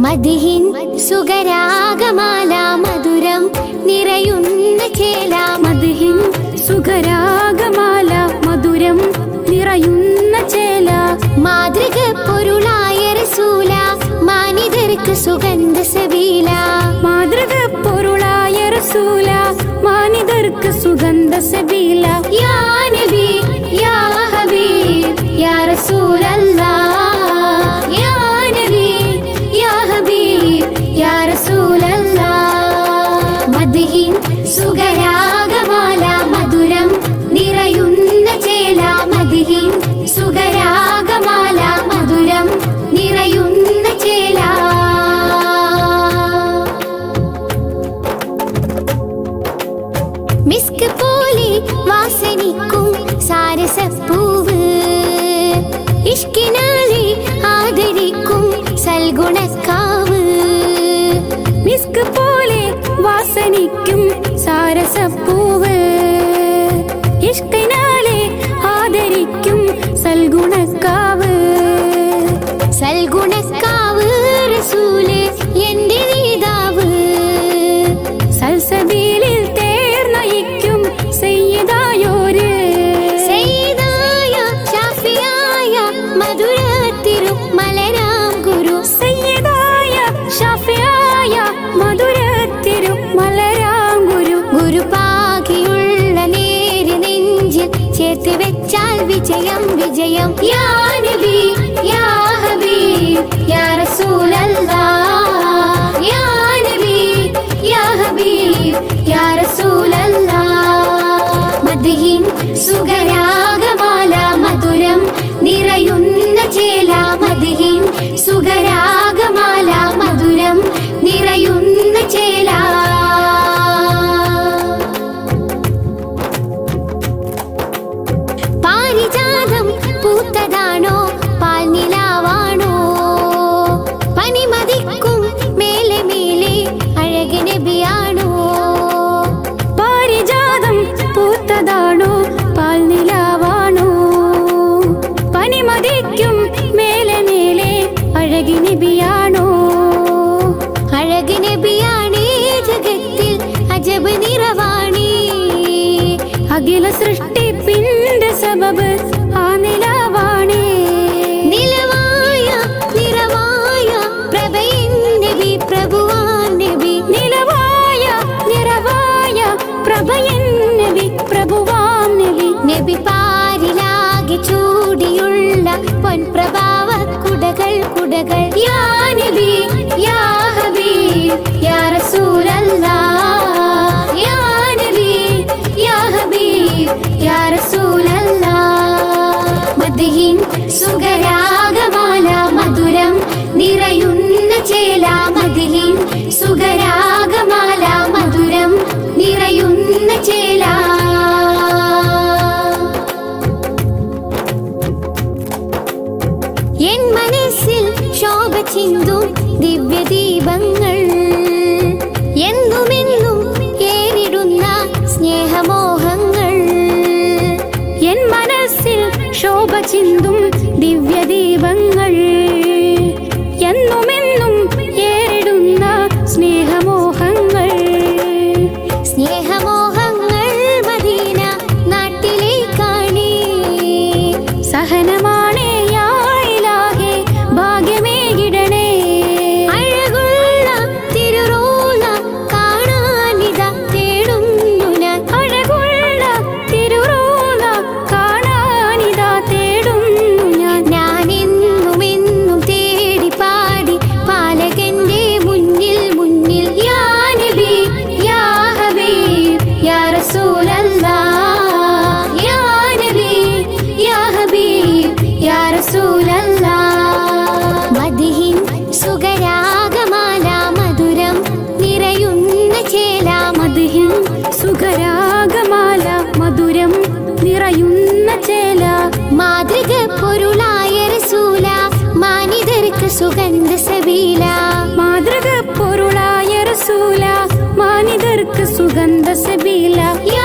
മദിഹിൻ സുഗരാഗമാല മധുരം നിറയുന്ന ചേല. മദിഹിൻ സുഗരാഗമാല മധുരം നിറയുന്ന ചേല. മാതൃക പൊരുളായ റസൂല മാനിതർക്ക് സുഗന്ധ സബീല. മാതൃക പൊരുളായ റസൂല മാനിതർക്ക് സുഗന്ധ സബീല. യാ നബി യാ ഹബീബ് യാ റസൂലല്ലാഹ്. യാ നബി യാ ഹബീബ് യാ റസൂലല്ലാഹ്. മദ്ഹിൻ സുഗരാഗമാല മധുരം നിറയുന്ന ചേല. മദ്ഹിൻ സുഗരാഗമാല മധുരം നിറയുന്ന ചേല. മിസ്ക് പോലെ വാസനിക്കും സാരസപ്പൂവ്. ഇഷ്കിനാലെ ആദരിക്കും സൽഗുണക്കാവ്. മിസ്ക് പോലെ വാസനിക്കും സാരസപ്പൂവ്. ഇഷ്കിനാലെ ആദരിക്കും സൽഗുണക്കാവ്. സൽഗുണക്കാവ് റസൂല് എന്റെ നേതാവ്. സൽസബീലിൽ തേർന്നയിക്കും സയ്യിദായോര്. സയ്യിദായ ഷാഫിയായ മധുരത്തിരു മലരാം ഗുരു. സയ്യിദായ ഷാഫിയായ മധുരത്തിരു മലരാം ഗുരു. ഗുരുപാകിയുള്ള നേര് നെഞ്ചിൽ ചേർത്ത് വെച്ചാൽ വിജയം വിജയം. യാ നബി യാ ഹബീബ് യാ റസൂലല്ലാഹ്. യാ നബി യാ ഹബീബ് യാ റസൂലല്ലാഹ്. മദ്ഹിൻ സുഗരാഗമാല മധുരം നിറയുന്ന ചേല. മദ്ഹിൻ സുഗരാഗമാല മധുരം നിറയുന്ന ചേല. പാരിജാതം പൂത്തതാണോ പാൽനിലാവാണോ? പനിമതിക്കും മേലെ മേലെ അഴക് നബിയാണോ? പാരിജാതം പൂത്തതാണോ പാൽനിലാവാണോ? പനിമതിക്കും മേലെ മേലെ അഴകി നബിയാണോ? അഴക് നബിയാണേ ജഗത്തിൽ അജബ് നിറവാണി. അഖില സൃഷ്ടിപ്പിന്റെ സബബ് ആ നിലാവാണേ. നിലവായ നിറവായ പ്രഭയൻ നബി പ്രഭുവാൻ നബി. നിലവായ നിറവായ പ്രഭയൻ നബി പ്രഭുവാം നബി. നബി പാരിലാകെ ചൂടിയുള്ള പൊൻപ്രഭാവ കുടകൾ കുടകൾ. യാ നബി യാ ഹബീബ് യാ റസൂലല്ലാഹ്. യാ നബി യാ ഹബീബ് യാ റസൂലല്ലാഹ്. മദ്ഹിൻ സുഗരാഗമാല മധുരം നിറയുന്ന ചേല. മദ്ഹിൻ സുഗരാഗമാല മധുരം നിറയുന്ന ചേല. എൻ മനസ്സിൽ ശോഭ ചിന്തും ദിവ്യദീപങ്ങൾ. എന്നുമെന്നും ഏറിടുന്ന സ്നേഹമോഹങ്ങൾ. എൻ മനസ്സിൽ ശോഭ ചിന്തും ദിവ്യദീപങ്ങൾ. എന്നുമെന്നും ഏറിടുന്ന സ്നേഹമോഹങ്ങൾ. സ്നേഹമോഹങ്ങൾ മദീന നാട്ടിലേക്കാണേ. സഹനമാണേ യാ ഇലാഹേ ഭാഗ്യമേകിടണേ. അഴകുള്ള തിരുറോള കാണാനിതാ തേടുന്നു ഞാൻ. അഴകുള്ള തിരുറോള കാണാനിതാ തേടുന്നു ഞാൻ. ഞാനെന്നും എന്നും തേടി പാടി പാലകന്റെ മുന്നിൽ മുന്നിൽ. യാ നബി യാ ഹബീബ് യാ റസൂലല്ലാഹ്. യാ നബി യാ ഹബീബ് യാ റസൂലല്ലാഹ്. മദ്ഹിൻ സുഗരാഗമാല മധുരം നിറയുന്ന ചേല. മദ്ഹിൻ സുഗരാഗമാല മധുരം നിറയുന്ന ചേല. മാതൃക പൊരുളായ റസൂല മാനിതർക്ക് സുഗന്ധ സബീല. മാതൃക പൊരുളായ റസൂല മാനിതർക്ക് സുഗന്ധ സബീല. യാ